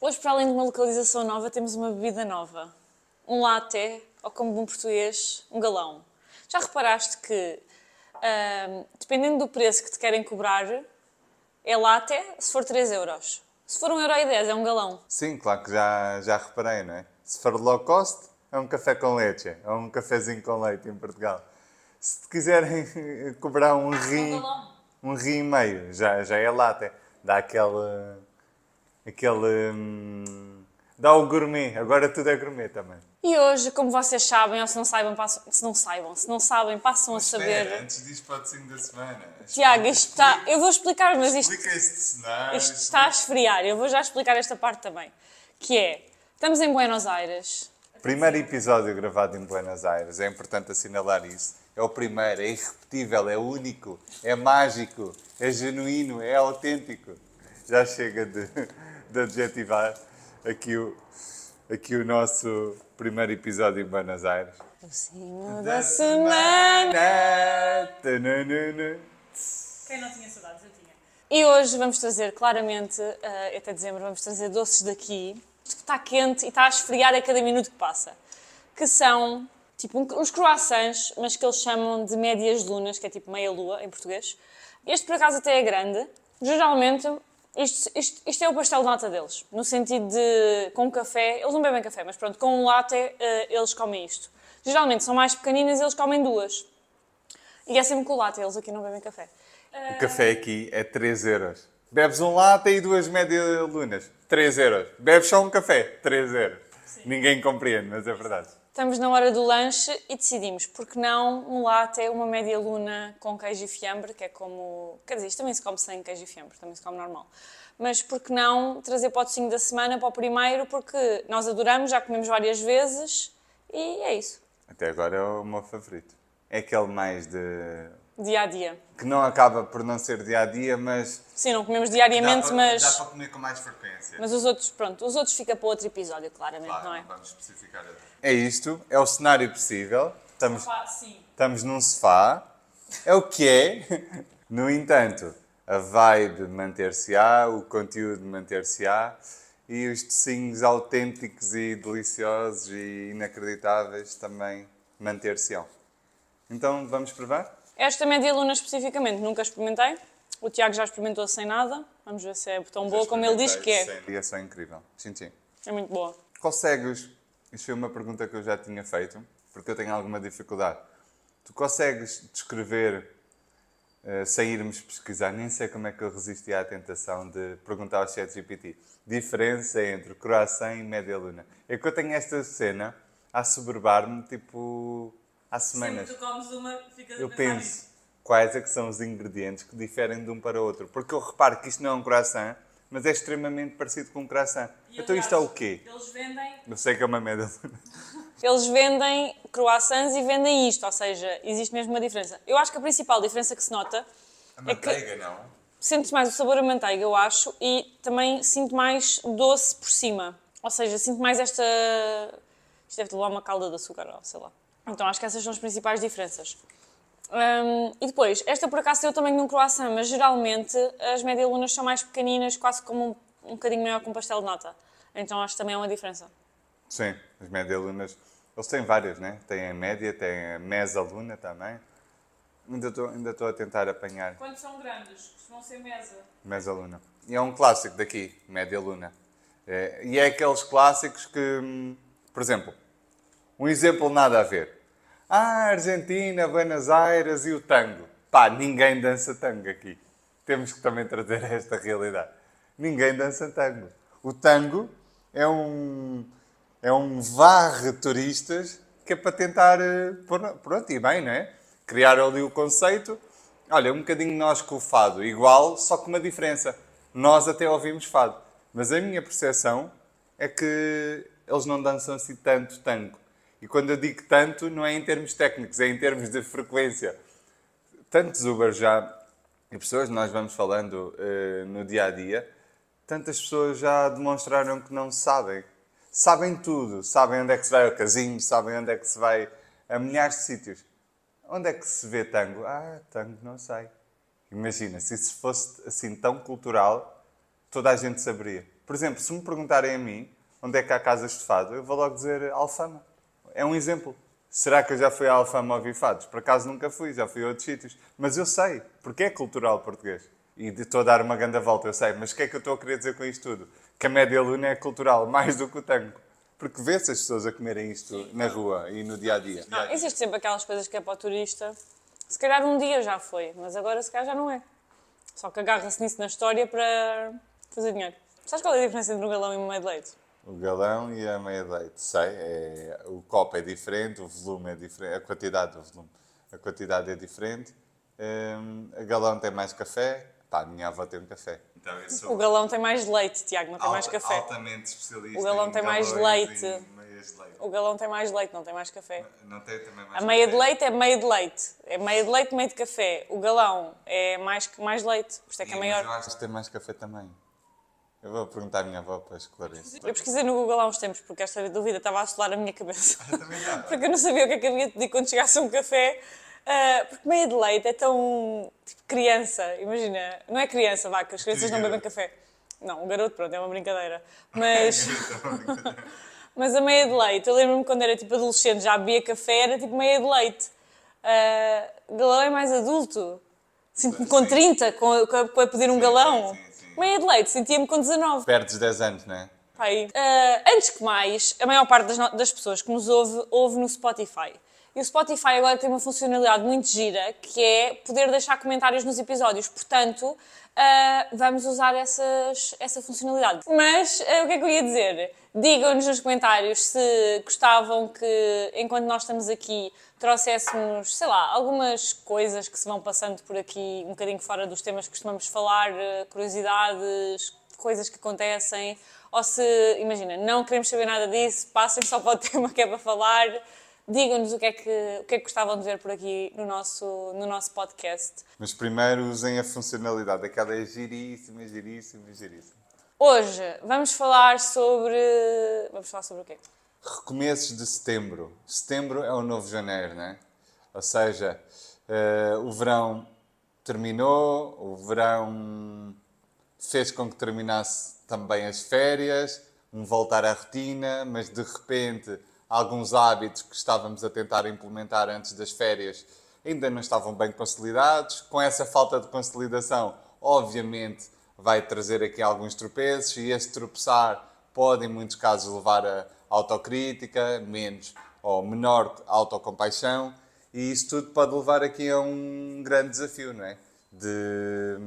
Hoje, para além de uma localização nova, temos uma bebida nova. Um latte, ou como bom português, um galão. Já reparaste que, dependendo do preço que te querem cobrar, é latte se for 3 euros. Se for 1,10 € é um galão. Sim, claro que já reparei, não é? Se for low cost, é um café com leite, é um cafezinho com leite em Portugal. Se te quiserem cobrar um rim e meio, já é latte. Dá dá o gourmet, agora tudo é gourmet também. E hoje, como vocês sabem, ou se não não sabem, passam a saber. Espera, antes disso pode ser da semana. Tiago, isto está... Eu vou explicar, mas isto... Explica este cenário. Isto está a esfriar. Eu vou já explicar esta parte também. Que é, estamos em Buenos Aires. Primeiro episódio gravado em Buenos Aires, é importante assinalar isso. É o primeiro, é irrepetível, é único, é mágico, é genuíno, é autêntico. Já chega de adjetivar aqui o nosso primeiro episódio em Buenos Aires. O signo da semana. Tananana. Quem não tinha saudades, eu tinha. E hoje vamos trazer, claramente, até dezembro, vamos trazer doces daqui. Isto está quente e está a esfriar a cada minuto que passa. Que são, tipo, uns croissants, mas que eles chamam de médias lunas, que é tipo meia lua, em português. Este, por acaso, até é grande. Geralmente, isto é o pastel de nata deles. No sentido de, com café, eles não bebem café, mas pronto, com um latte, eles comem isto. Geralmente são mais pequeninas e eles comem duas. E é sempre com o latte, eles aqui não bebem café. O café aqui é 3 euros. Bebes um latte e 2 médias lunas. 3 euros. Bebes só um café. 3 euros. Sim. Ninguém compreende, mas é verdade. Estamos na hora do lanche e decidimos, porque não um latte, uma média luna com queijo e fiambre, que é como... Quer dizer, isto também se come sem queijo e fiambre, também se come normal. Mas porque não trazer para o docinho da semana, para o primeiro, porque nós adoramos, já comemos várias vezes e é isso. Até agora é o meu favorito. É aquele mais de... Dia a dia. Que não acaba por não ser dia a dia, mas... Sim, não comemos diariamente, mas... Dá para comer com mais frequência. Mas os outros, pronto, os outros fica para outro episódio, claramente, Claro, não é? não vamos especificar. É isto, é o cenário possível. Estamos num sofá. É o que é. No entanto, a vibe manter-se-á, o conteúdo manter-se-á e os docinhos autênticos e deliciosos e inacreditáveis também manter-se-ão. Então, vamos provar? Esta média luna especificamente nunca experimentei. O Tiago já experimentou sem nada. Vamos ver se é tão boa como ele diz que é. E é só incrível. Tchim, tchim. É muito boa. Consegues... Isto foi uma pergunta que eu já tinha feito, porque eu tenho alguma dificuldade. Tu consegues descrever, sem irmos pesquisar, nem sei como é que eu resisti à tentação de perguntar ao ChatGPT, diferença entre croissant e média luna. É que eu tenho esta cena a assoberbar-me, tipo, há semanas. Sempre que tu comes uma, ficas Eu penso, quais é que são os ingredientes que diferem de um para o outro? Porque eu reparo que isto não é um croissant, mas é extremamente parecido com um croissant. E, então isto é o quê? Eles vendem... Eu sei que é uma média luna. Eles vendem croissants e vendem isto, ou seja, existe mesmo uma diferença. Eu acho que a principal diferença que se nota A manteiga, não? sentes mais o sabor da manteiga, eu acho, e também sinto mais doce por cima. Ou seja, sinto mais esta... Isto deve levar uma calda de açúcar, ou sei lá. Então acho que essas são as principais diferenças. E depois, esta por acaso eu também num croissant, mas geralmente as média-lunas são mais pequeninas, quase como um bocadinho maior que um pastel de nata. Então acho que também é uma diferença. Sim, as média-lunas. Eles têm várias, né? Tem a média, tem a mesa-luna também. Ainda estou a tentar apanhar. Quando são grandes, costumam ser mesa. Mesa-luna. E é um clássico daqui, média-luna. E é aqueles clássicos que, por exemplo, um exemplo nada a ver. Argentina, Buenos Aires e o tango. Pá, ninguém dança tango aqui. Temos que também trazer esta realidade. Ninguém dança tango. O tango é um varre turistas que é para tentar, pronto, e bem, não é? Criar ali o conceito. Olha, um bocadinho nós com o fado, igual, só com uma diferença. Nós até ouvimos fado. Mas a minha percepção é que eles não dançam assim tanto tango. E quando eu digo tanto, não é em termos técnicos, é em termos de frequência. Tantos Uber já, e pessoas, nós vamos falando no dia-a-dia, tantas pessoas já demonstraram que não sabem. Sabem tudo. Sabem onde é que se vai ao casino, sabem onde é que se vai a milhares de sítios. Onde é que se vê tango? Tango não sei. Imagina, se isso fosse assim tão cultural, toda a gente saberia. Por exemplo, se me perguntarem a mim onde é que há casas de fado, eu vou logo dizer Alfama. É um exemplo. Será que eu já fui a Alfama ouvir fados? Por acaso nunca fui, já fui a outros sítios. Mas eu sei, porque é cultural português. E estou a dar uma grande volta, eu sei. Mas o que é que eu estou a querer dizer com isto tudo? Que a média luna é cultural, mais do que o tango. Porque vê-se as pessoas a comerem isto na rua e no dia-a-dia. Não, existe sempre aquelas coisas que é para o turista. Se calhar um dia já foi, mas agora se calhar já não é. Só que agarra-se nisso na história para fazer dinheiro. Sabes qual é a diferença entre um galão e uma meia de leite? O galão e a meia de leite, sei. O copo é diferente, o volume é diferente, a quantidade do volume. A quantidade é diferente. A galão tem mais café. Pá, a minha avó tem um café. Então, o galão tem mais leite, Tiago, não tem mais café. Altamente especialista. O galão tem mais leite. O galão tem mais leite, não tem mais café. Não tem também mais a meia de leite é meia de leite. É meia de leite, meio de café. O galão é mais leite. Por isso é que é maior. Mas eu acho que tem mais café também. Eu vou perguntar à minha avó para esclarecer. Eu pesquisei no Google há uns tempos porque esta dúvida estava a assolar a minha cabeça. Também já. Porque eu não sabia o que é que havia de dizer quando chegasse um café. Porque meia de leite é tão tipo criança. Imagina, não é criança, vá, que as crianças não bebem café. Não, um garoto, pronto, é uma brincadeira. Mas. Mas a meia de leite, eu lembro-me quando era tipo adolescente, já bebia café, era tipo meia de leite. Galão é mais adulto. Sinto-me com 30, para pedir um galão. Sim. Meia de leite, sentia-me com 19. Perdes 10 anos, não é? Pai. Antes que mais, a maior parte das pessoas que nos ouve no Spotify. E o Spotify agora tem uma funcionalidade muito gira, que é poder deixar comentários nos episódios. Portanto, vamos usar essa funcionalidade. Mas, o que é que eu ia dizer? Digam-nos nos comentários se gostavam que, enquanto nós estamos aqui, trouxéssemos, sei lá, algumas coisas que se vão passando por aqui, um bocadinho fora dos temas que costumamos falar, curiosidades, coisas que acontecem. Ou se, imagina, não queremos saber nada disso, passem só para o tema que é para falar. Digam-nos o que é que gostavam de ver por aqui no nosso podcast. Mas primeiro usem a funcionalidade, aquela é giríssima. Hoje vamos falar sobre o quê? Recomeços de setembro. Setembro é o novo janeiro, não é? Ou seja, o verão terminou, o verão fez com que terminasse também as férias, voltar à rotina, mas de repente alguns hábitos que estávamos a tentar implementar antes das férias ainda não estavam bem consolidados. Com essa falta de consolidação, obviamente, vai trazer aqui alguns tropeços e esse tropeçar pode, em muitos casos, levar a autocrítica, menos ou menor autocompaixão, e isso tudo pode levar aqui a um grande desafio, não é? De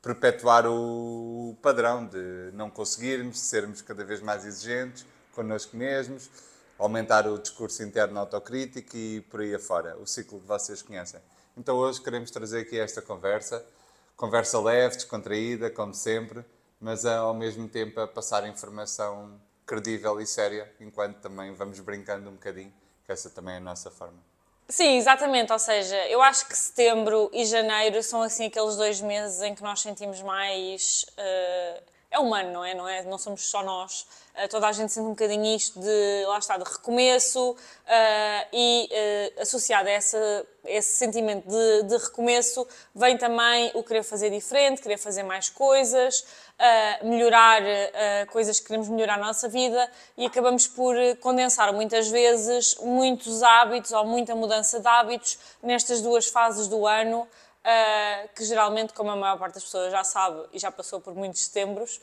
perpetuar o padrão, de não conseguirmos, sermos cada vez mais exigentes connosco mesmos, aumentar o discurso interno autocrítico e por aí afora, o ciclo que vocês conhecem. Então hoje queremos trazer aqui esta conversa leve, descontraída, como sempre, mas ao mesmo tempo a passar informação credível e séria, enquanto também vamos brincando um bocadinho, que essa também é a nossa forma. Sim, exatamente, ou seja, eu acho que setembro e janeiro são assim aqueles 2 meses em que nós sentimos mais... é humano, não é? Não somos só nós. Toda a gente sente um bocadinho isto de, lá está, de recomeço e associado a esse sentimento de recomeço vem também o querer fazer diferente, querer fazer mais coisas, melhorar coisas que queremos melhorar na nossa vida e acabamos por condensar muitas vezes muitos hábitos ou muita mudança de hábitos nestas 2 fases do ano, que geralmente, como a maior parte das pessoas já sabe e já passou por muitos setembros,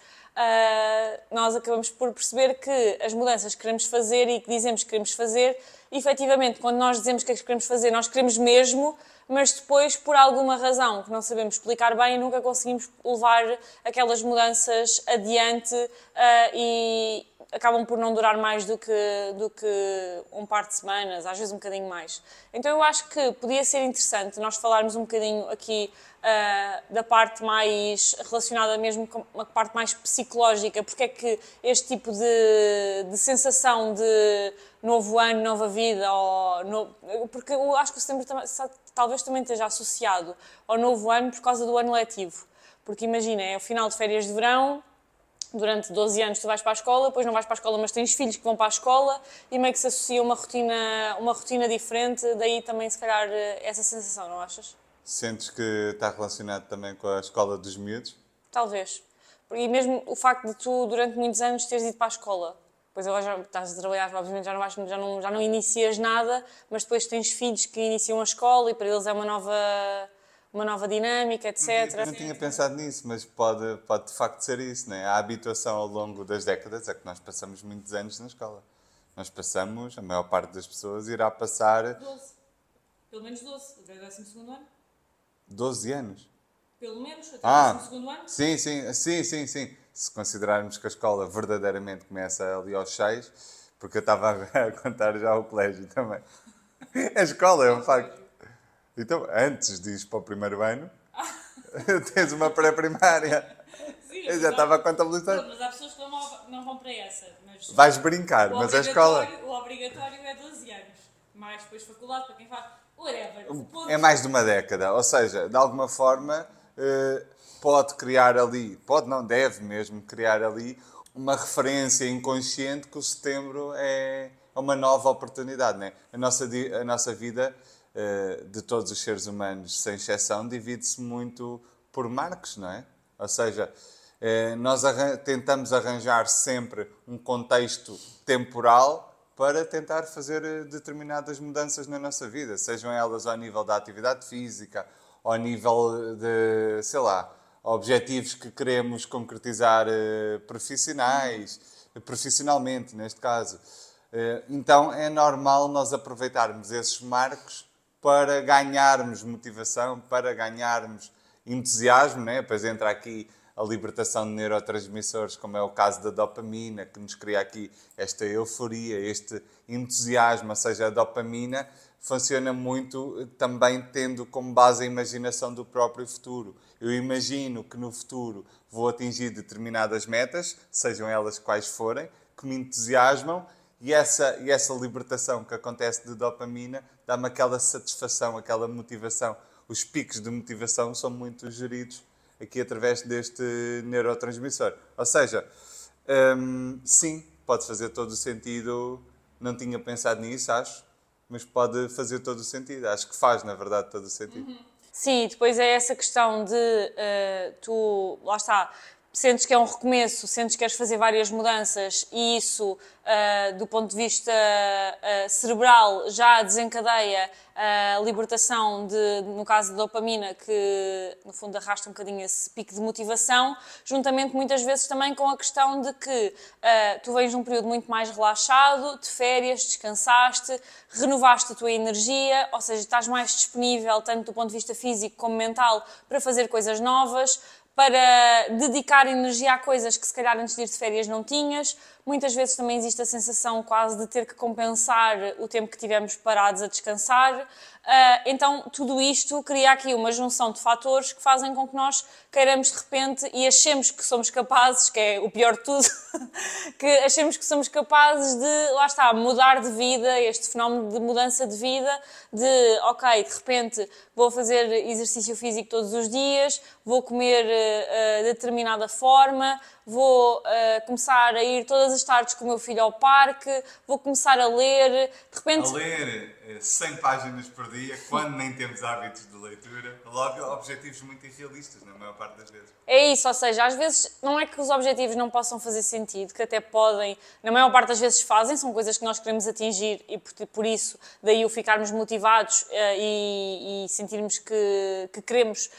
nós acabamos por perceber que as mudanças que queremos fazer e que dizemos que queremos fazer, efetivamente, quando nós dizemos que as queremos fazer, nós queremos mesmo, mas depois, por alguma razão que não sabemos explicar bem, nunca conseguimos levar aquelas mudanças adiante e acabam por não durar mais do que um par de semanas, às vezes um bocadinho mais. Então eu acho que podia ser interessante nós falarmos um bocadinho aqui da parte mais relacionada mesmo com uma parte mais psicológica, porque é que este tipo de sensação de novo ano, nova vida, porque eu acho que o setembro talvez também esteja associado ao novo ano por causa do ano letivo. Porque imagina, é o final de férias de verão, durante 12 anos tu vais para a escola, depois não vais para a escola, mas tens filhos que vão para a escola e meio que se associa uma rotina diferente, daí também se calhar essa sensação, não achas? Sentes que está relacionado também com a escola dos miúdos? Talvez. E mesmo o facto de tu, durante muitos anos, teres ido para a escola. Depois agora já estás a trabalhar, obviamente já não inicias nada, mas depois tens filhos que iniciam a escola e para eles é uma nova dinâmica, etc. Não tinha pensado nisso, mas pode de facto ser isso, né? A habituação ao longo das décadas é que nós passamos muitos anos na escola. Nós passamos, a maior parte das pessoas irá passar 12. Pelo menos 12, até o 12º ano. 12 anos. Pelo menos, até o 12º ano. Sim. Se considerarmos que a escola verdadeiramente começa ali aos 6, porque eu estava a contar já o colégio também. A escola é um facto. Então, antes de ir para o primeiro ano, tens uma pré-primária. Sim, Eu já estava a contabilizar. Mas há pessoas que não vão para essa. Mas vais brincar, mas a escola... O obrigatório é 12 anos. Mais depois faculdade, para quem faz... Whatever. É mais de uma década. Ou seja, de alguma forma, pode criar ali... Pode não, deve mesmo criar ali uma referência inconsciente que o setembro é uma nova oportunidade. Né? A nossa vida... de todos os seres humanos, sem exceção, divide-se muito por marcos, não é? Ou seja, nós tentamos arranjar sempre um contexto temporal para tentar fazer determinadas mudanças na nossa vida, sejam elas ao nível da atividade física, ao nível de, sei lá, objetivos que queremos concretizar profissionalmente, neste caso. Então é normal nós aproveitarmos esses marcos para ganharmos motivação, para ganharmos entusiasmo, né? Depois entra aqui a libertação de neurotransmissores, como é o caso da dopamina, que nos cria aqui esta euforia, este entusiasmo, ou seja, a dopamina funciona muito também tendo como base a imaginação do próprio futuro. Eu imagino que no futuro vou atingir determinadas metas, sejam elas quais forem, que me entusiasmam, e essa libertação que acontece de dopamina dá-me aquela satisfação, aquela motivação. Os picos de motivação são muito geridos aqui através deste neurotransmissor. Ou seja, sim, pode fazer todo o sentido. Não tinha pensado nisso, acho, mas pode fazer todo o sentido. Acho que faz, na verdade, todo o sentido. Sim, depois é essa questão de lá está, sentes que é um recomeço, sentes que queres fazer várias mudanças e isso, do ponto de vista cerebral, já desencadeia a libertação no caso da dopamina, que no fundo arrasta um bocadinho esse pico de motivação, juntamente muitas vezes também com a questão de que tu vens num período muito mais relaxado, de férias, descansaste, renovaste a tua energia, ou seja, estás mais disponível, tanto do ponto de vista físico como mental, para fazer coisas novas, para dedicar energia a coisas que se calhar antes de ir de férias não tinhas. Muitas vezes também existe a sensação quase de ter que compensar o tempo que tivemos parados a descansar. Então, tudo isto cria aqui uma junção de fatores que fazem com que nós queiramos de repente e achemos que somos capazes, que é o pior de tudo, que achemos que somos capazes de, lá está, mudar de vida, este fenómeno de mudança de vida, de, ok, de repente vou fazer exercício físico todos os dias, vou comer de determinada forma, vou começar a ir todas as tardes com o meu filho ao parque, vou começar a ler, de repente... A ler 100 páginas por dia, quando nem temos hábitos de leitura, logo objetivos muito irrealistas, na maior parte das vezes. É isso, ou seja, às vezes não é que os objetivos não possam fazer sentido, que até podem, na maior parte das vezes fazem, são coisas que nós queremos atingir e por isso daí o ficarmos motivados e sentirmos que queremos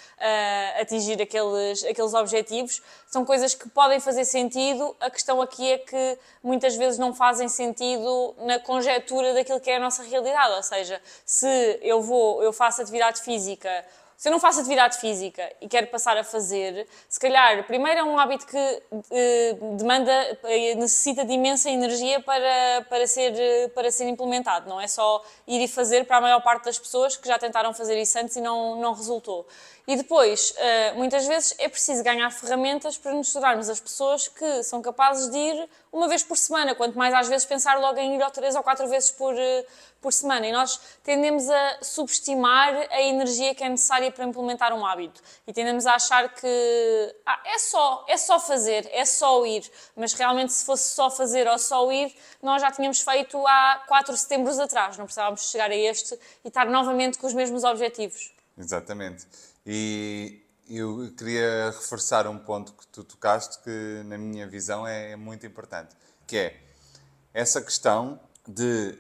atingir aqueles objetivos, são coisas que podem fazer sentido, a questão aqui é que muitas vezes não fazem sentido na conjetura daquilo que é a nossa realidade, ou seja, se eu faço atividade física. Se eu não faço atividade física e quero passar a fazer, se calhar, primeiro é um hábito que necessita de imensa energia para ser implementado. Não é só ir e fazer para a maior parte das pessoas que já tentaram fazer isso antes e não resultou. E depois, muitas vezes, é preciso ganhar ferramentas para nos tornarmos as pessoas que são capazes de ir uma vez por semana, quanto mais às vezes pensar logo em ir 3 ou 4 vezes por semana. E nós tendemos a subestimar a energia que é necessária para implementar um hábito. E tendemos a achar que é só fazer, é só ir. Mas realmente se fosse só fazer ou só ir, nós já tínhamos feito há 4 setembros atrás. Não precisávamos chegar a este e estar novamente com os mesmos objetivos. Exatamente. E Eu queria reforçar um ponto que tu tocaste que, na minha visão, é muito importante, que é essa questão de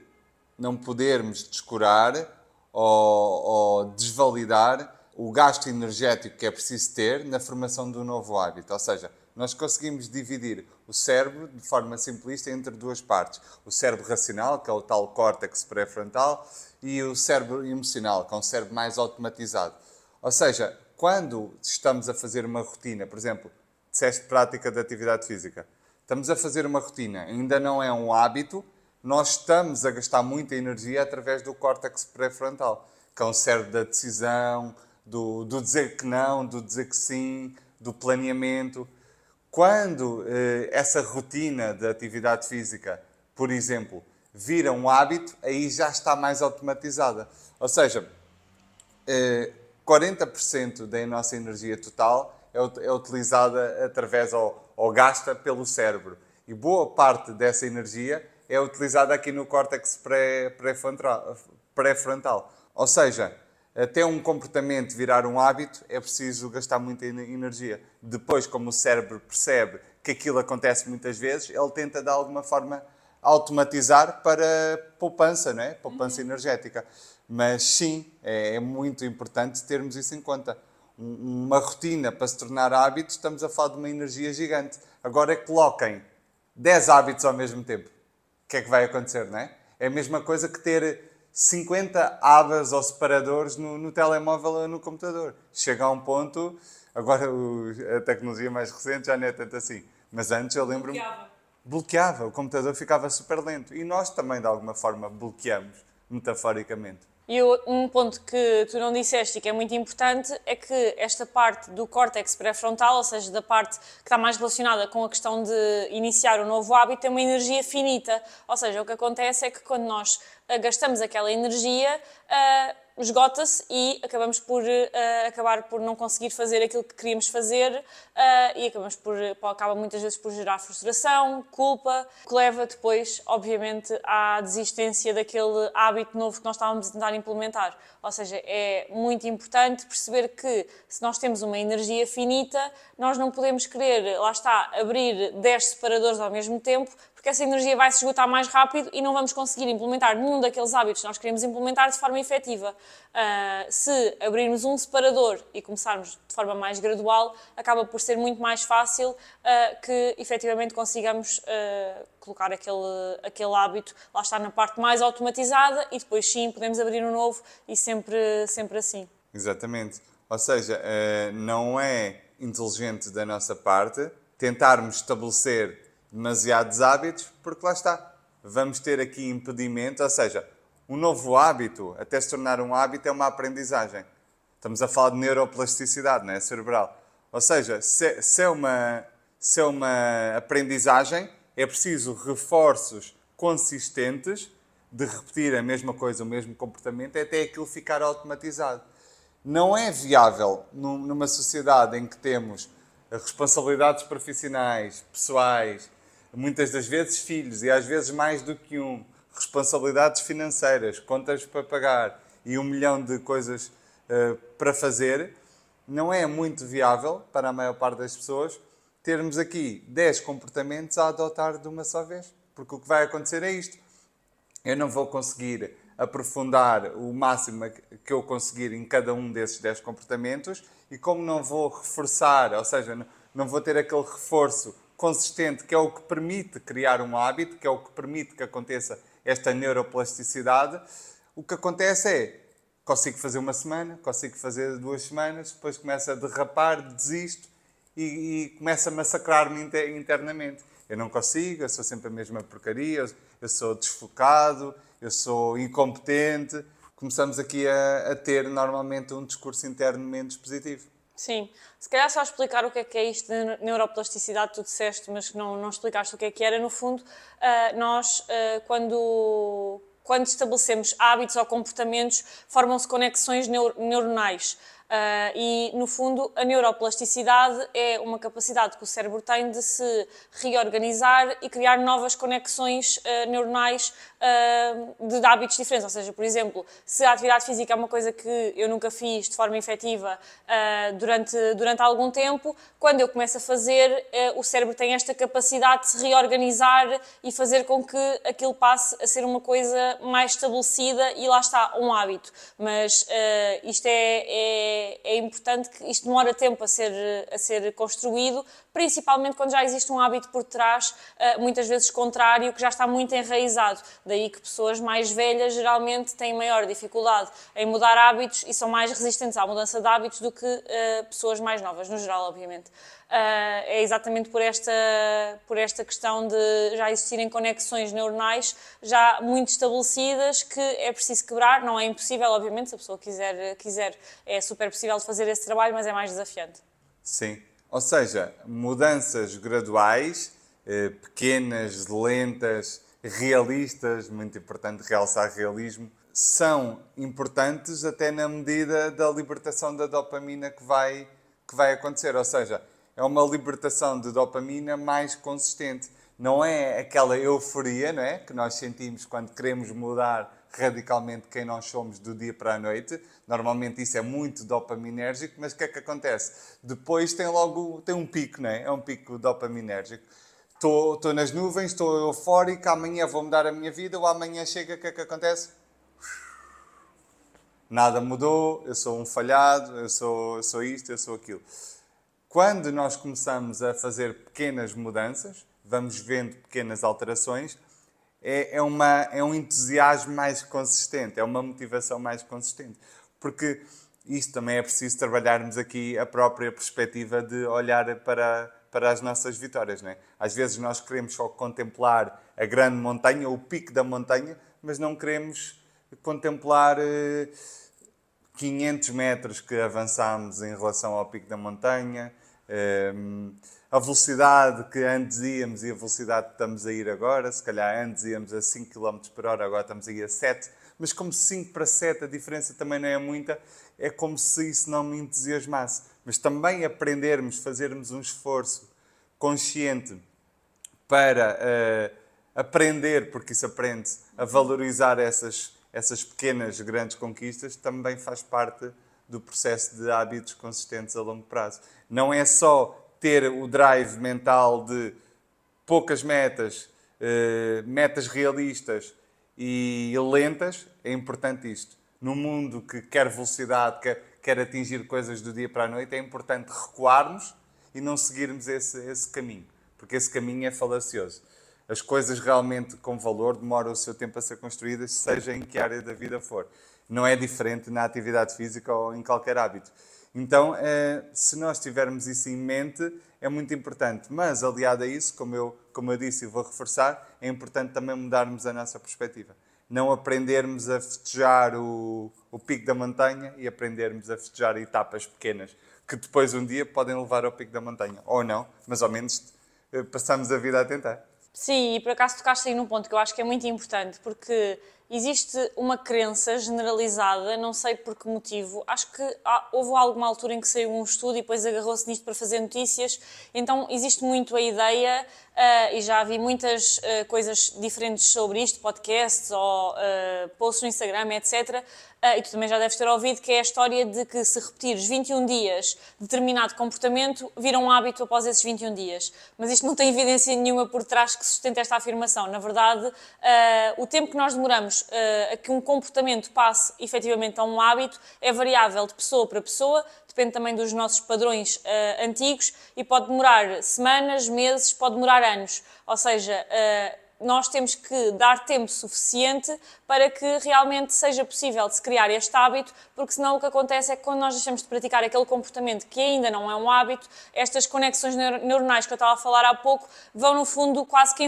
não podermos descurar ou desvalidar o gasto energético que é preciso ter na formação do novo hábito. Ou seja, nós conseguimos dividir o cérebro de forma simplista entre duas partes. O cérebro racional, que é o tal córtex pré-frontal, e o cérebro emocional, que é um cérebro mais automatizado. Ou seja, quando estamos a fazer uma rotina, por exemplo, disseste prática de atividade física, estamos a fazer uma rotina, ainda não é um hábito, nós estamos a gastar muita energia através do córtex pré-frontal, que é um cérebro da decisão, do dizer que não, do dizer que sim, do planeamento. Quando essa rotina de atividade física, por exemplo, vira um hábito, aí já está mais automatizada. Ou seja, 40% da nossa energia total é utilizada através ou gasta pelo cérebro. E boa parte dessa energia é utilizada aqui no córtex pré-frontal. Ou seja, até um comportamento virar um hábito é preciso gastar muita energia. Depois, como o cérebro percebe que aquilo acontece muitas vezes, ele tenta de alguma forma automatizar para poupança, não é? Poupança energética. Mas sim, é muito importante termos isso em conta. Uma rotina para se tornar hábito, estamos a falar de uma energia gigante. Agora coloquem 10 hábitos ao mesmo tempo. O que é que vai acontecer, não é? É a mesma coisa que ter 50 abas ou separadores no telemóvel ou no computador. Chega a um ponto, agora a tecnologia mais recente já não é tanto assim. Mas antes eu lembro-me... Bloqueava, o computador ficava super lento. E nós também, de alguma forma, bloqueamos, metaforicamente. E um ponto que tu não disseste e que é muito importante é que esta parte do córtex pré-frontal, ou seja, da parte que está mais relacionada com a questão de iniciar um novo hábito, tem uma energia finita. Ou seja, o que acontece é que quando nós gastamos aquela energia, esgota-se e acabamos por acabar por não conseguir fazer aquilo que queríamos fazer e acaba muitas vezes por gerar frustração, culpa, que leva depois, obviamente, à desistência daquele hábito novo que nós estávamos a tentar implementar. Ou seja, é muito importante perceber que se nós temos uma energia finita, nós não podemos querer, lá está, abrir 10 separadores ao mesmo tempo, porque essa energia vai se esgotar mais rápido e não vamos conseguir implementar nenhum daqueles hábitos que nós queremos implementar de forma efetiva. Se abrirmos um separador e começarmos de forma mais gradual, acaba por ser muito mais fácil que efetivamente consigamos colocar aquele hábito, lá está, na parte mais automatizada e depois sim podemos abrir um novo e sempre assim. Exatamente. Ou seja, não é inteligente da nossa parte tentarmos estabelecer demasiados hábitos, porque lá está, vamos ter aqui impedimento, ou seja, um novo hábito, até se tornar um hábito, é uma aprendizagem. Estamos a falar de neuroplasticidade, não é? Cerebral. Ou seja, se é uma aprendizagem, é preciso reforços consistentes de repetir a mesma coisa, o mesmo comportamento, até aquilo ficar automatizado. Não é viável numa sociedade em que temos responsabilidades profissionais, pessoais, muitas das vezes filhos e às vezes mais do que um, responsabilidades financeiras, contas para pagar e 1 milhão de coisas para fazer, não é muito viável para a maior parte das pessoas termos aqui 10 comportamentos a adotar de uma só vez. Porque o que vai acontecer é isto. Eu não vou conseguir aprofundar o máximo que eu conseguir em cada um desses 10 comportamentos e como não vou reforçar, ou seja, não vou ter aquele reforço consistente que é o que permite criar um hábito, que é o que permite que aconteça esta neuroplasticidade, o que acontece é, consigo fazer uma semana, consigo fazer 2 semanas, depois começo a derrapar, desisto e começo a massacrar-me internamente. Eu não consigo, eu sou sempre a mesma porcaria, eu sou desfocado, eu sou incompetente. Começamos aqui a ter normalmente um discurso interno menos positivo. Sim. Se calhar só explicar o que é isto de neuroplasticidade, tu disseste, mas que não explicaste o que era. No fundo, nós, quando estabelecemos hábitos ou comportamentos, formam-se conexões neuronais. E, no fundo, a neuroplasticidade é uma capacidade que o cérebro tem de se reorganizar e criar novas conexões neuronais de hábitos diferentes. Ou seja, por exemplo, se a atividade física é uma coisa que eu nunca fiz de forma efetiva durante algum tempo, quando eu começo a fazer, o cérebro tem esta capacidade de se reorganizar e fazer com que aquilo passe a ser uma coisa mais estabelecida e lá está, um hábito. Mas isto é importante, que isto demora tempo a ser construído, principalmente quando já existe um hábito por trás, muitas vezes contrário, que já está muito enraizado. Daí que pessoas mais velhas geralmente têm maior dificuldade em mudar hábitos e são mais resistentes à mudança de hábitos do que pessoas mais novas, no geral, obviamente. É exatamente por esta questão de já existirem conexões neuronais já muito estabelecidas que é preciso quebrar. Não é impossível, obviamente, se a pessoa quiser é super possível de fazer esse trabalho, mas é mais desafiante. Sim, ou seja, mudanças graduais, pequenas, lentas, realistas, muito importante realçar realismo, são importantes até na medida da libertação da dopamina que vai acontecer. Ou seja, é uma libertação de dopamina mais consistente. Não é aquela euforia, não é, que nós sentimos quando queremos mudar radicalmente quem nós somos do dia para a noite. Normalmente isso é muito dopaminérgico, mas o que é que acontece? Depois tem um pico, não é? É um pico dopaminérgico. Estou nas nuvens, estou eufórico, amanhã vou mudar a minha vida, ou amanhã chega, o que é que acontece? Nada mudou, eu sou um falhado, eu sou isto, eu sou aquilo. Quando nós começamos a fazer pequenas mudanças, vamos vendo pequenas alterações, é um entusiasmo mais consistente, é uma motivação mais consistente. Porque isto também é preciso trabalharmos aqui a própria perspectiva de olhar para as nossas vitórias, não é? Às vezes nós queremos só contemplar a grande montanha, o pico da montanha, mas não queremos contemplar 500 metros que avançámos em relação ao pico da montanha, a velocidade que antes íamos e a velocidade que estamos a ir agora. Se calhar antes íamos a 5 km por hora, agora estamos a ir a 7. Mas como 5 para 7 a diferença também não é muita, é como se isso não me entusiasmasse. Mas também aprendermos, fazermos um esforço consciente para aprender, porque isso aprende-se, a valorizar essas pequenas, grandes conquistas, também faz parte do processo de hábitos consistentes a longo prazo. Não é só ter o drive mental de poucas metas, metas realistas e lentas, é importante isto. Num mundo que quer velocidade, quer atingir coisas do dia para a noite, é importante recuarmos e não seguirmos esse caminho, porque esse caminho é falacioso. As coisas realmente com valor demoram o seu tempo a ser construídas, seja em que área da vida for. Não é diferente na atividade física ou em qualquer hábito. Então, se nós tivermos isso em mente, é muito importante. Mas, aliado a isso, como eu disse e vou reforçar, é importante também mudarmos a nossa perspectiva. Não aprendermos a festejar o pico da montanha e aprendermos a festejar etapas pequenas, que depois um dia podem levar ao pico da montanha. Ou não, mas ao menos passamos a vida a tentar. Sim, e por acaso tocaste aí num ponto que eu acho que é muito importante, porque existe uma crença generalizada, não sei por que motivo, acho que houve alguma altura em que saiu um estudo e depois agarrou-se nisto para fazer notícias, então existe muito a ideia, e já vi muitas coisas diferentes sobre isto, podcasts ou posts no Instagram, etc., e tu também já deves ter ouvido, que é a história de que se repetires 21 dias determinado comportamento, vira um hábito após esses 21 dias. Mas isto não tem evidência nenhuma por trás que sustente esta afirmação. Na verdade, o tempo que nós demoramos a que um comportamento passe efetivamente a um hábito é variável de pessoa para pessoa, depende também dos nossos padrões antigos e pode demorar semanas, meses, pode demorar anos. Ou seja, nós temos que dar tempo suficiente para que realmente seja possível de se criar este hábito, porque senão o que acontece é que quando nós deixamos de praticar aquele comportamento que ainda não é um hábito, estas conexões neuronais que eu estava a falar há pouco vão, no fundo, quase que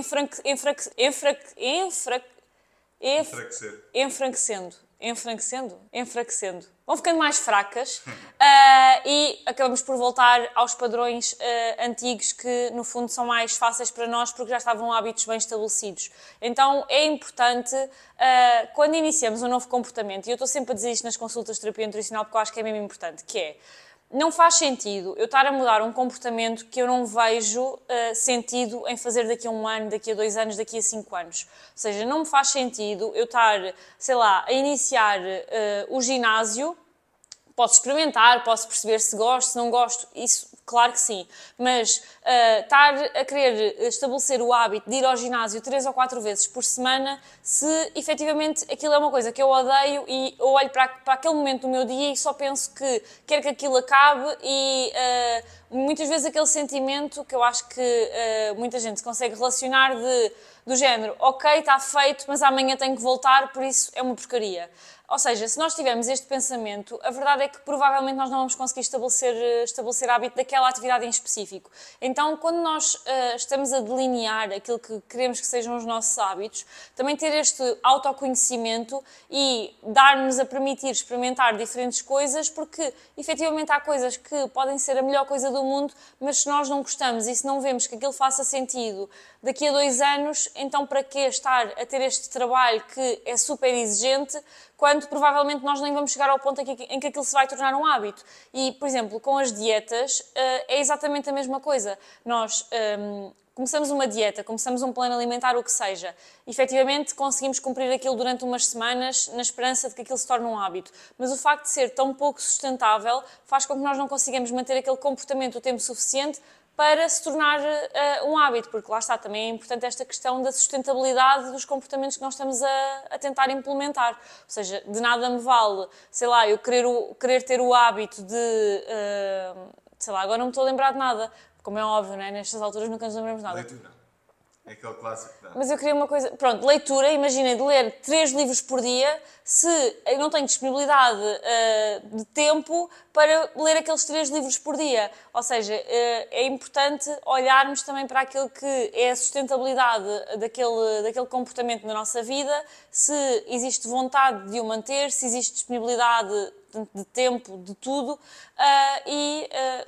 enfraquecendo. vão ficando mais fracas e acabamos por voltar aos padrões antigos que, no fundo, são mais fáceis para nós porque já estavam hábitos bem estabelecidos. Então, é importante, quando iniciamos um novo comportamento, e eu estou sempre a dizer isto nas consultas de terapia nutricional porque eu acho que é mesmo importante, que é, não faz sentido eu estar a mudar um comportamento que eu não vejo sentido em fazer daqui a 1 ano, daqui a 2 anos, daqui a 5 anos. Ou seja, não me faz sentido eu estar, sei lá, a iniciar o ginásio. Posso experimentar, posso perceber se gosto, se não gosto, isso claro que sim. Mas estar a querer estabelecer o hábito de ir ao ginásio 3 ou 4 vezes por semana, se efetivamente aquilo é uma coisa que eu odeio e eu olho para aquele momento do meu dia e só penso que quero que aquilo acabe e muitas vezes aquele sentimento que eu acho que muita gente consegue relacionar do género, ok, está feito, mas amanhã tenho que voltar, por isso é uma porcaria. Ou seja, se nós tivermos este pensamento, a verdade é que provavelmente nós não vamos conseguir estabelecer hábito daquela atividade em específico. Então, quando nós estamos a delinear aquilo que queremos que sejam os nossos hábitos, também ter este autoconhecimento e dar-nos a permitir experimentar diferentes coisas, porque efetivamente há coisas que podem ser a melhor coisa do mundo, mas se nós não gostamos e se não vemos que aquilo faça sentido daqui a 2 anos, então para que estar a ter este trabalho que é super exigente, quando provavelmente nós nem vamos chegar ao ponto em que aquilo se vai tornar um hábito. E, por exemplo, com as dietas é exatamente a mesma coisa. Nós começamos uma dieta, começamos um plano alimentar, o que seja. Efetivamente conseguimos cumprir aquilo durante umas semanas na esperança de que aquilo se torne um hábito. Mas o facto de ser tão pouco sustentável faz com que nós não consigamos manter aquele comportamento o tempo suficiente para se tornar um hábito, porque lá está, também é importante esta questão da sustentabilidade dos comportamentos que nós estamos a tentar implementar. Ou seja, de nada me vale, sei lá, eu querer ter o hábito de, sei lá, agora não me estou a lembrar de nada, como é óbvio, não é? Nestas alturas nunca nos lembramos de nada. Leitura. É aquele clássico. Mas eu queria uma coisa... Pronto, leitura, imagina, de ler 3 livros por dia, se eu não tenho disponibilidade de tempo para ler aqueles 3 livros por dia. Ou seja, é importante olharmos também para aquilo que é a sustentabilidade daquele comportamento na nossa vida, se existe vontade de o manter, se existe disponibilidade de tempo, de tudo,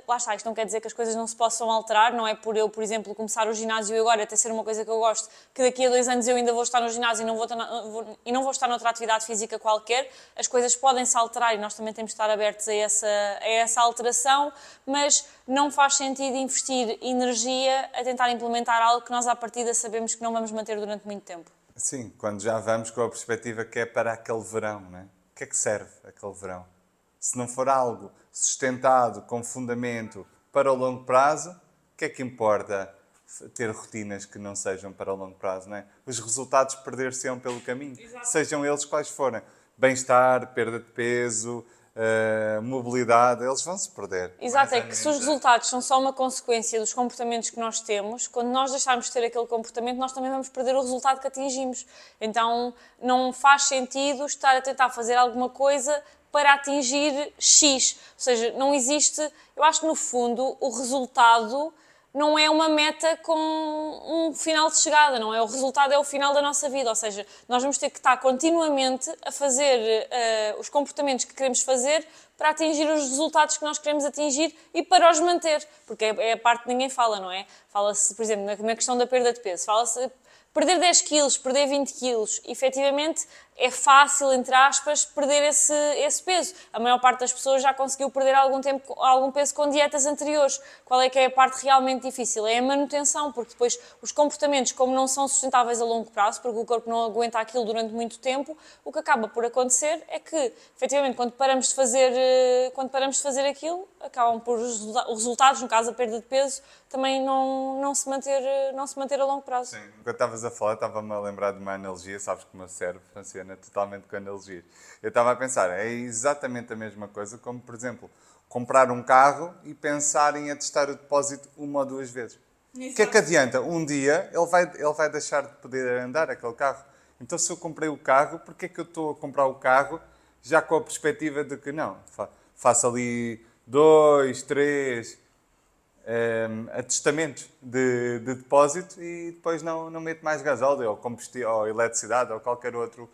lá está, isto não quer dizer que as coisas não se possam alterar, não é por eu, por exemplo, começar o ginásio agora até ser uma coisa que eu gosto, que daqui a 2 anos eu ainda vou estar no ginásio e não vou estar noutra atividade física qualquer, as coisas podem-se alterar e nós também temos de estar abertos a essa alteração, mas não faz sentido investir energia a tentar implementar algo que nós à partida sabemos que não vamos manter durante muito tempo. Sim, quando já vamos com a perspectiva que é para aquele verão, não é? O que é que serve aquele verão? Se não for algo sustentado, com fundamento para o longo prazo, o que é que importa ter rotinas que não sejam para o longo prazo, não é? Os resultados perder-se-ão pelo caminho, Exato. Sejam eles quais forem. Bem-estar, perda de peso, mobilidade, eles vão se perder. Exato, é que se os resultados são só uma consequência dos comportamentos que nós temos, quando nós deixarmos de ter aquele comportamento, nós também vamos perder o resultado que atingimos. Então, não faz sentido estar a tentar fazer alguma coisa para atingir X. Ou seja, não existe... Eu acho que, no fundo, o resultado não é uma meta com um final de chegada, não é? O resultado é o final da nossa vida, ou seja, nós vamos ter que estar continuamente a fazer os comportamentos que queremos fazer para atingir os resultados que nós queremos atingir e para os manter, porque é a parte que ninguém fala, não é? Fala-se, por exemplo, na questão da perda de peso, fala-se perder 10 quilos, perder 20 quilos, efetivamente é fácil, entre aspas, perder esse peso. A maior parte das pessoas já conseguiu perder algum peso com dietas anteriores. Qual é que é a parte realmente difícil? É a manutenção, porque depois os comportamentos, como não são sustentáveis a longo prazo, porque o corpo não aguenta aquilo durante muito tempo, o que acaba por acontecer é que, efetivamente, quando paramos de fazer aquilo, acabam por os resultados, no caso a perda de peso, também não se manter a longo prazo. Sim, enquanto estavas a falar, estava-me a lembrar de uma analogia, sabes que o meu cérebro funciona totalmente com analogias. Eu estava a pensar, é exatamente a mesma coisa como, por exemplo, comprar um carro e pensar em atestar o depósito 1 ou 2 vezes. O que é que adianta? Um dia ele vai deixar de poder andar aquele carro. Então, se eu comprei o carro, por que é que eu estou a comprar o carro já com a perspectiva de que não, faço ali 2, 3 atestamentos de depósito e depois não meto mais gasóleo ou combustível ou eletricidade ou qualquer outro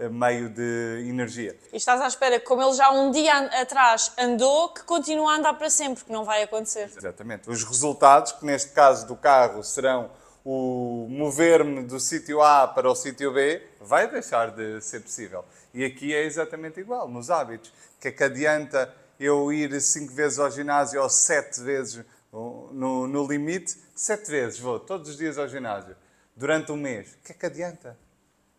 meio de energia. E estás à espera que, como ele já um dia atrás andou, que continue a andar para sempre, que não vai acontecer. Exatamente. Os resultados, que neste caso do carro serão o mover-me do sítio A para o sítio B, vai deixar de ser possível. E aqui é exatamente igual, nos hábitos. Que é que adianta eu ir 5 vezes ao ginásio ou 7 vezes no limite? 7 vezes vou todos os dias ao ginásio, durante um mês. O que é que adianta?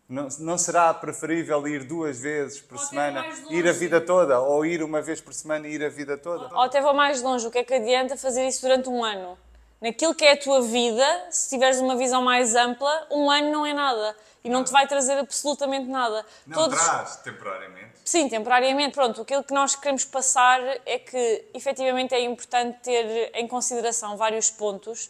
Não será preferível ir 2 vezes por semana, ir a vida toda? Ou ir uma vez por semana e ir a vida toda? Ou até vou mais longe, o que é que adianta fazer isso durante um ano? Naquilo que é a tua vida, se tiveres uma visão mais ampla, um ano não é nada. E não te vai trazer absolutamente nada. Não traz, temporariamente. Sim, temporariamente. Pronto, aquilo que nós queremos passar é que, efetivamente, é importante ter em consideração vários pontos,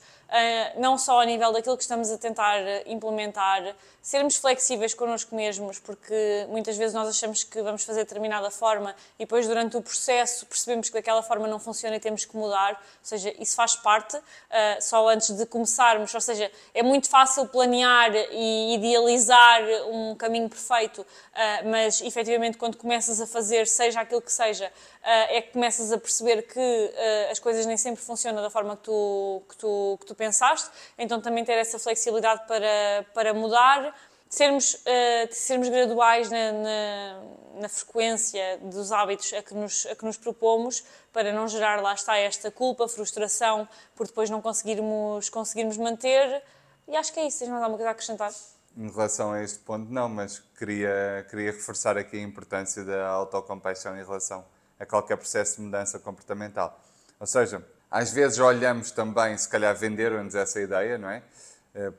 não só a nível daquilo que estamos a tentar implementar, sermos flexíveis connosco mesmos, porque muitas vezes nós achamos que vamos fazer de determinada forma e depois, durante o processo, percebemos que daquela forma não funciona e temos que mudar. Ou seja, isso faz parte, só antes de começarmos. Ou seja, é muito fácil planear e idealizar um caminho perfeito, mas, efetivamente, quando começas a fazer, seja aquilo que seja, é que começas a perceber que as coisas nem sempre funcionam da forma que tu pensaste. Então, também ter essa flexibilidade para mudar, sermos graduais na frequência dos hábitos a que nos propomos, para não gerar, lá está, esta culpa, frustração, por depois não conseguirmos manter. E acho que é isso. Tens mais alguma coisa a acrescentar? Em relação a este ponto, não, mas queria reforçar aqui a importância da autocompaixão em relação a qualquer processo de mudança comportamental. Ou seja, às vezes olhamos também, se calhar venderam-nos essa ideia, não é?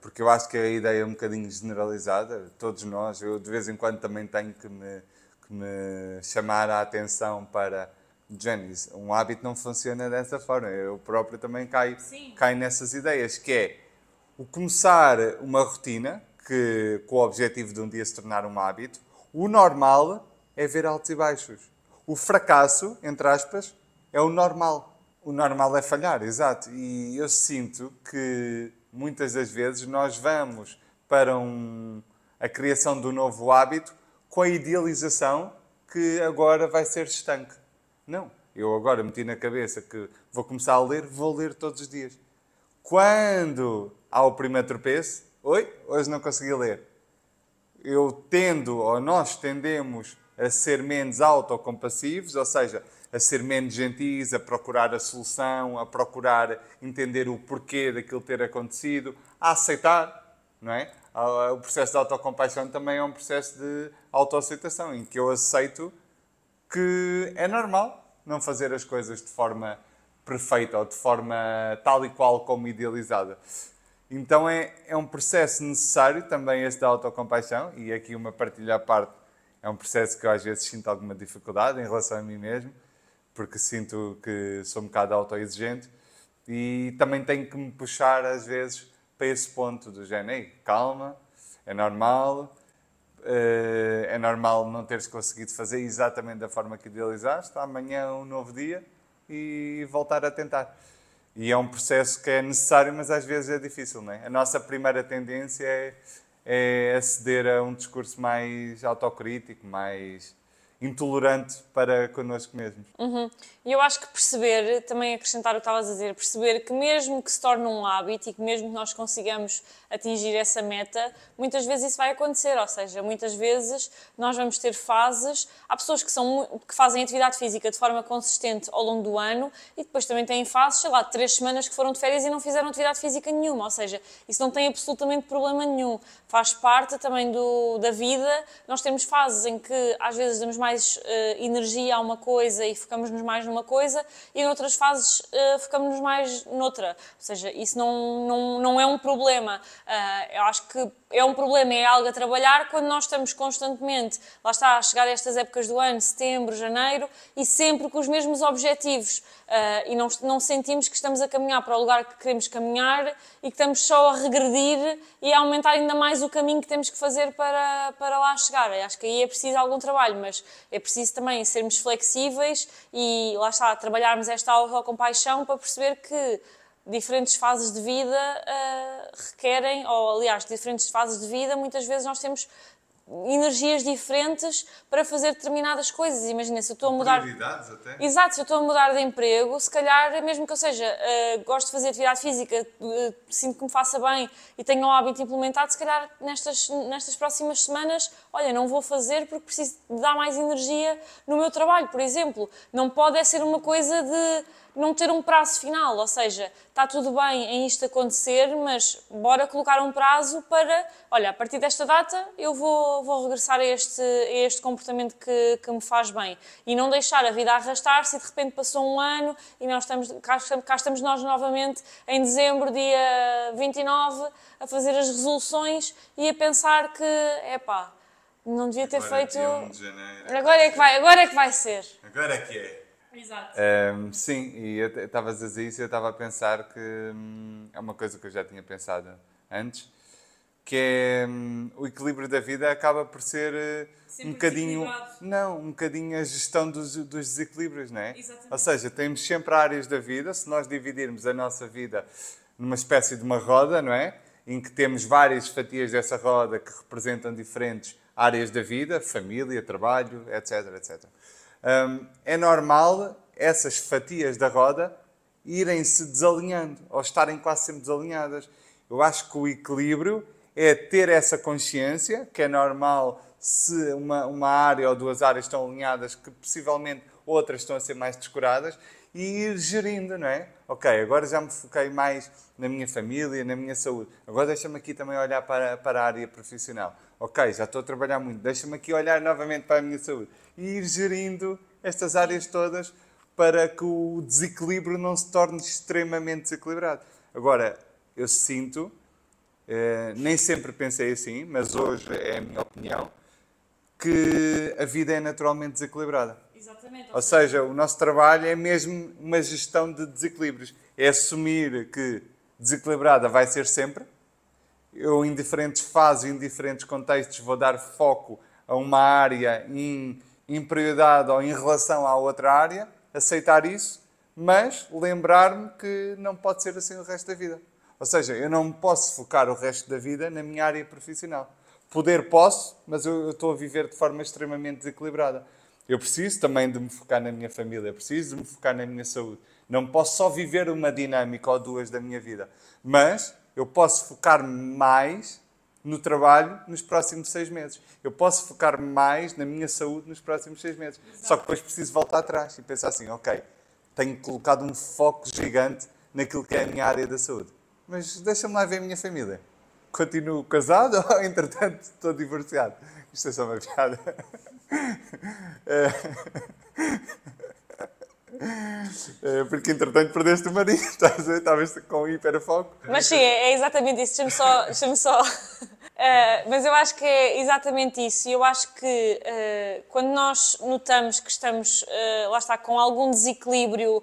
Porque eu acho que a ideia é um bocadinho generalizada, todos nós, eu de vez em quando também tenho que me chamar a atenção para, Janice, um hábito não funciona dessa forma, eu próprio também caio nessas ideias, que é o começar uma rotina, com o objetivo de um dia se tornar um hábito. O normal é ver altos e baixos. O fracasso, entre aspas, é o normal. O normal é falhar, exato. E eu sinto que muitas das vezes nós vamos para a criação do novo hábito com a idealização que agora vai ser estanque. Não. Eu agora meti na cabeça que vou começar a ler, vou ler todos os dias. Quando há o primeiro tropeço, hoje não consegui ler. Nós tendemos a ser menos autocompassivos, ou seja, a ser menos gentis, a procurar a solução, a procurar entender o porquê daquilo ter acontecido, a aceitar, não é? O processo de autocompaixão também é um processo de autoaceitação, em que eu aceito que é normal não fazer as coisas de forma perfeita ou de forma tal e qual como idealizada. Então é um processo necessário também esse da autocompaixão, e aqui uma partilha à parte, é um processo que eu às vezes sinto alguma dificuldade em relação a mim mesmo, porque sinto que sou um bocado autoexigente e também tenho que me puxar às vezes para esse ponto do género, calma, é normal não teres conseguido fazer exatamente da forma que idealizaste, amanhã é um novo dia e voltar a tentar. E é um processo que é necessário, mas às vezes é difícil, não é? A nossa primeira tendência é aceder a um discurso mais autocrítico, mais intolerante para connosco mesmos. E eu acho que perceber, também acrescentar o que estavas a dizer, perceber que mesmo que se torne um hábito e que mesmo que nós consigamos atingir essa meta, muitas vezes isso vai acontecer, ou seja, muitas vezes nós vamos ter fases, há pessoas que fazem atividade física de forma consistente ao longo do ano e depois também têm fases, sei lá, de 3 semanas que foram de férias e não fizeram atividade física nenhuma, ou seja, isso não tem absolutamente problema nenhum, faz parte também da vida. Nós temos fases em que às vezes damos mais energia a uma coisa e focamos-nos mais numa coisa e em outras fases focamos-nos mais noutra, ou seja, isso não é um problema. Eu acho que é um problema, é algo a trabalhar quando nós estamos constantemente, lá está, a chegar a estas épocas do ano, setembro, janeiro, e sempre com os mesmos objetivos, e não sentimos que estamos a caminhar para o lugar que queremos caminhar e que estamos só a regredir e a aumentar ainda mais o caminho que temos que fazer para lá chegar. Eu acho que aí é preciso algum trabalho, mas é preciso também sermos flexíveis e, lá está, trabalharmos esta autocompaixão para perceber que diferentes fases de vida requerem, ou aliás, diferentes fases de vida, muitas vezes nós temos energias diferentes para fazer determinadas coisas. Imagina, se eu estou a mudar... Prioridades até. Exato, se eu estou a mudar de emprego, se calhar, mesmo que eu seja, gosto de fazer atividade física, sinto que me faça bem e tenho o hábito implementado, se calhar nestas próximas semanas, olha, não vou fazer porque preciso de dar mais energia no meu trabalho, por exemplo. Não pode ser uma coisa de não ter um prazo final, ou seja, está tudo bem em isto acontecer, mas bora colocar um prazo para, olha, a partir desta data eu vou regressar a este comportamento que me faz bem. E não deixar a vida arrastar-se e de repente passou um ano e cá estamos nós novamente em dezembro, dia 29, a fazer as resoluções e a pensar que, epá, não devia ter Agora, feito... dia 1 de janeiro. Agora é que vai ser. Agora é que é. Exato. Sim, e estavas a dizer isso e eu estava a pensar que é uma coisa que eu já tinha pensado antes, que é o equilíbrio da vida acaba por ser Sempre um bocadinho... desequilibrado. Não, um bocadinho a gestão dos desequilíbrios, não é? Exatamente. Ou seja, temos sempre áreas da vida, se nós dividirmos a nossa vida numa espécie de uma roda, não é? Em que temos várias fatias dessa roda que representam diferentes áreas da vida, família, trabalho, etc, etc. É normal essas fatias da roda irem-se desalinhando, ou estarem quase sempre desalinhadas. Eu acho que o equilíbrio é ter essa consciência, que é normal se uma área ou duas áreas estão alinhadas, que possivelmente outras estão a ser mais descuradas, e ir gerindo, não é? Ok, agora já me foquei mais na minha família, na minha saúde. Agora deixa-me aqui também olhar para a área profissional. Ok, já estou a trabalhar muito, deixa-me aqui olhar novamente para a minha saúde. E ir gerindo estas áreas todas para que o desequilíbrio não se torne extremamente desequilibrado. Agora, eu sinto, nem sempre pensei assim, mas hoje é a minha opinião, que a vida é naturalmente desequilibrada. Exatamente. Ou seja, o nosso trabalho é mesmo uma gestão de desequilíbrios. É assumir que desequilibrada vai ser sempre. Eu, em diferentes fases, em diferentes contextos, vou dar foco a uma área em prioridade ou em relação à outra área, aceitar isso, mas lembrar-me que não pode ser assim o resto da vida. Ou seja, eu não posso focar o resto da vida na minha área profissional. Poder posso, mas eu estou a viver de forma extremamente desequilibrada. Eu preciso também de me focar na minha família, preciso de me focar na minha saúde. Não posso só viver uma dinâmica ou duas da minha vida, mas eu posso focar-me mais no trabalho nos próximos 6 meses. Eu posso focar-me mais na minha saúde nos próximos 6 meses. Exato. Só que depois preciso voltar atrás e pensar assim, ok, tenho colocado um foco gigante naquilo que é a minha área da saúde. Mas deixa-me lá ver a minha família. Continuo casado ou, entretanto, estou divorciado? Isto é só uma piada. Porque, entretanto, perdeste o marido. Estavas com hiperfoco. Mas sim, é exatamente isso. Deixa-me só... mas eu acho que é exatamente isso. E eu acho que quando nós notamos que estamos, lá está, com algum desequilíbrio,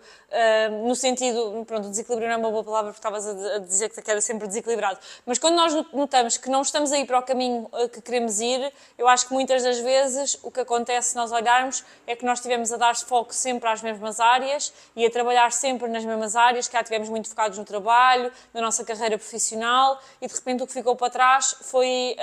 no sentido... Pronto, desequilíbrio não é uma boa palavra porque estavas a dizer que era sempre desequilibrado. Mas quando nós notamos que não estamos a ir para o caminho que queremos ir, eu acho que muitas das vezes o que acontece se nós olharmos é que nós estivemos a dar foco sempre às mesmas áreas e a trabalhar sempre nas mesmas áreas, que já estivemos muito focados no trabalho, na nossa carreira profissional e de repente o que ficou para trás foi,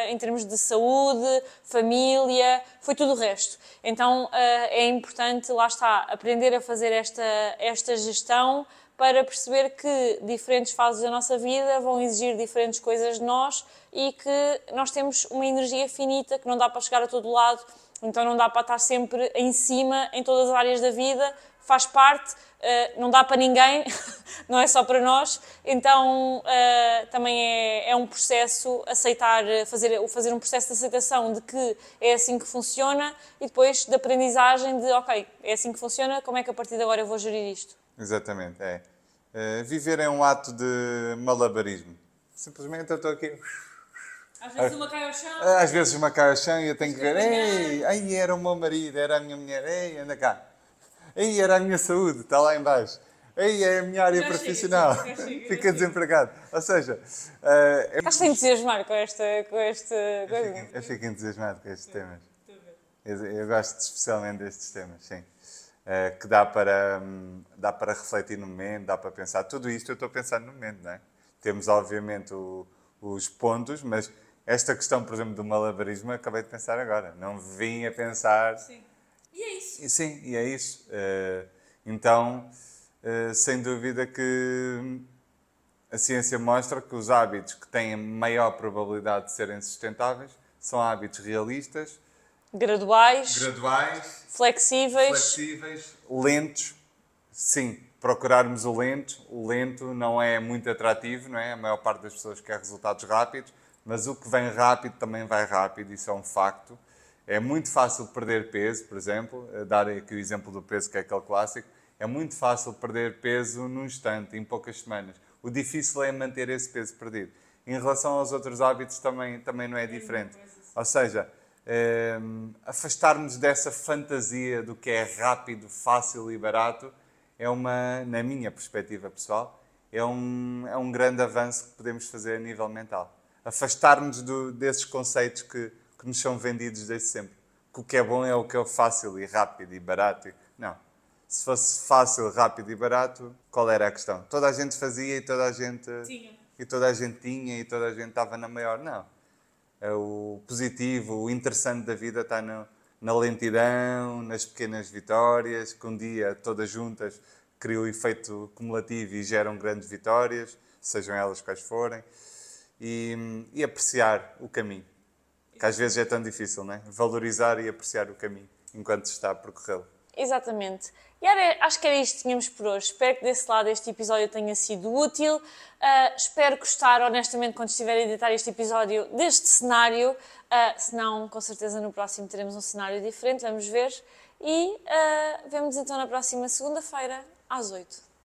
em termos de saúde, família, foi tudo o resto. Então é importante, lá está, aprender a fazer esta gestão para perceber que diferentes fases da nossa vida vão exigir diferentes coisas de nós e que nós temos uma energia finita, que não dá para chegar a todo lado, então não dá para estar sempre em cima em todas as áreas da vida, faz parte, não dá para ninguém, não é só para nós, então também é um processo aceitar, fazer um processo de aceitação de que é assim que funciona e depois de aprendizagem de, ok, é assim que funciona, como é que a partir de agora eu vou gerir isto? Exatamente, é. Viver é um ato de malabarismo. Simplesmente eu estou aqui... Às vezes uma cai ao chão. Às vezes uma cai ao chão e eu tenho que ver, ei, era o meu marido, era a minha mulher, ei, anda cá. Ei, era a minha saúde, está lá em baixo. Ei, é a minha área profissional. Fica desempregado. Ou seja... Estás-te a entusiasmar com este... Eu fico entusiasmado com estes temas. Eu gosto especialmente destes temas, sim. Que dá para refletir no momento, dá para pensar. Tudo isto eu estou a pensar no momento, não é? Temos, obviamente, os pontos, mas Esta questão, por exemplo, do malabarismo, acabei de pensar agora. Não vim a pensar... Sim. E é isso. Sim, e é isso. Então, sem dúvida que a ciência mostra que os hábitos que têm maior probabilidade de serem sustentáveis são hábitos realistas, Graduais, flexíveis, lentos. Sim, procurarmos o lento. O lento não é muito atrativo, não é? A maior parte das pessoas quer resultados rápidos, mas o que vem rápido também vai rápido, isso é um facto. É muito fácil perder peso, por exemplo, dar aqui o exemplo do peso, que é aquele clássico. É muito fácil perder peso num instante, em poucas semanas. O difícil é manter esse peso perdido. Em relação aos outros hábitos também não é diferente. Ou seja, afastarmos dessa fantasia do que é rápido, fácil e barato é na minha perspectiva pessoal, é um grande avanço que podemos fazer a nível mental. Afastar-nos desses conceitos que nos são vendidos desde sempre. Que o que é bom é o que é fácil e rápido e barato. Não. Se fosse fácil, rápido e barato, qual era a questão? Toda a gente fazia e toda a gente tinha. E toda a gente tinha e toda a gente estava na maior. Não. O positivo, o interessante da vida está na lentidão, nas pequenas vitórias, que um dia, todas juntas, criam o efeito cumulativo e geram grandes vitórias, sejam elas quais forem, e apreciar o caminho. Que às vezes é tão difícil, não é? Valorizar e apreciar o caminho enquanto se está a percorrê-lo. Exatamente. E acho que era isto que tínhamos por hoje. Espero que desse lado este episódio tenha sido útil. Espero gostar, honestamente, quando estiver a editar este episódio, deste cenário. Se não, com certeza no próximo teremos um cenário diferente. Vamos ver. E vemo-nos então na próxima segunda-feira, às 8.